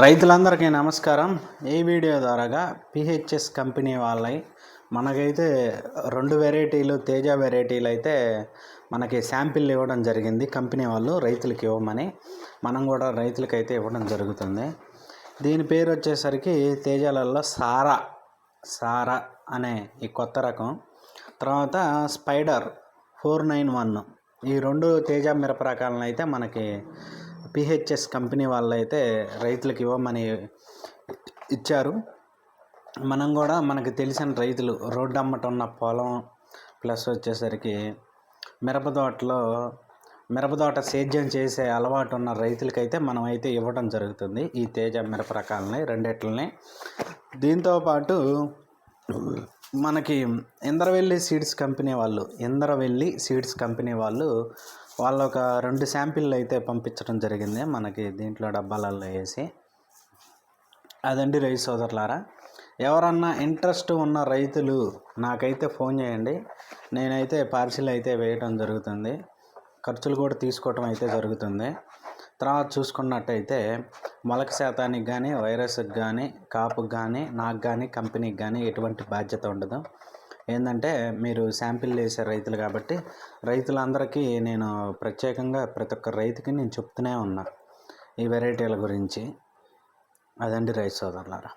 రైతులందరికీ నమస్కారం. ఈ వీడియో ద్వారాగా పిహెచ్ఎస్ కంపెనీ వాళ్ళై మనకైతే 2 వెరైటీలు తేజ వెరైటీలు అయితే మనకి శాంపిల్ ఇవ్వడం జరిగింది. కంపెనీ వాళ్ళు రైతులకి ఇవ్వమని మనం కూడా రైతులకైతే ఇవ్వడం జరుగుతుంది. దీని పేరు వచ్చేసరికి తేజాలలో సారా అనే ఈ కొత్త రకం, తర్వాత స్పైడర్ 491, ఈ 2 తేజ మిరప రకాలను అయితే మనకి పిహెచ్ఎస్ కంపెనీ వాళ్ళు అయితే రైతులకు ఇవ్వమని ఇచ్చారు. మనం కూడా మనకు తెలిసిన రైతులు రోడ్డు అమ్మట ఉన్న పొలం ప్లస్ వచ్చేసరికి మిరపతోట సేద్యం చేసే అలవాటు ఉన్న రైతులకైతే మనం అయితే ఇవ్వడం జరుగుతుంది ఈ తేజ మిరప రకాలని రెండిట్లని. దీంతోపాటు మనకి ఇంద్రవెల్లి సీడ్స్ కంపెనీ వాళ్ళు వాళ్ళ ఒక 2 శాంపిళ్ళు అయితే పంపించడం జరిగింది మనకి దీంట్లో డబ్బాలలో వేసి. అదండి రైతు సోదరులారా, ఎవరన్నా ఇంట్రెస్ట్ ఉన్న రైతులు నాకైతే ఫోన్ చేయండి. నేనైతే పార్సిల్ అయితే వేయడం జరుగుతుంది, ఖర్చులు కూడా తీసుకోవటం అయితే జరుగుతుంది. తర్వాత చూసుకున్నట్టయితే మొలక శాతానికి కానీ వైరస్కి కానీ కాపుకి కానీ నాకు కానీ కంపెనీకి కానీ ఎటువంటి బాధ్యత ఉండదు. ఏంటంటే మీరు శాంపిల్ వేసే రైతులు కాబట్టి రైతులందరికీ నేను ప్రత్యేకంగా ప్రతి ఒక్క రైతుకి నేను చెప్తూనే ఉన్నా ఈ వెరైటీల గురించి. అదండి రైతు సోదరులారా.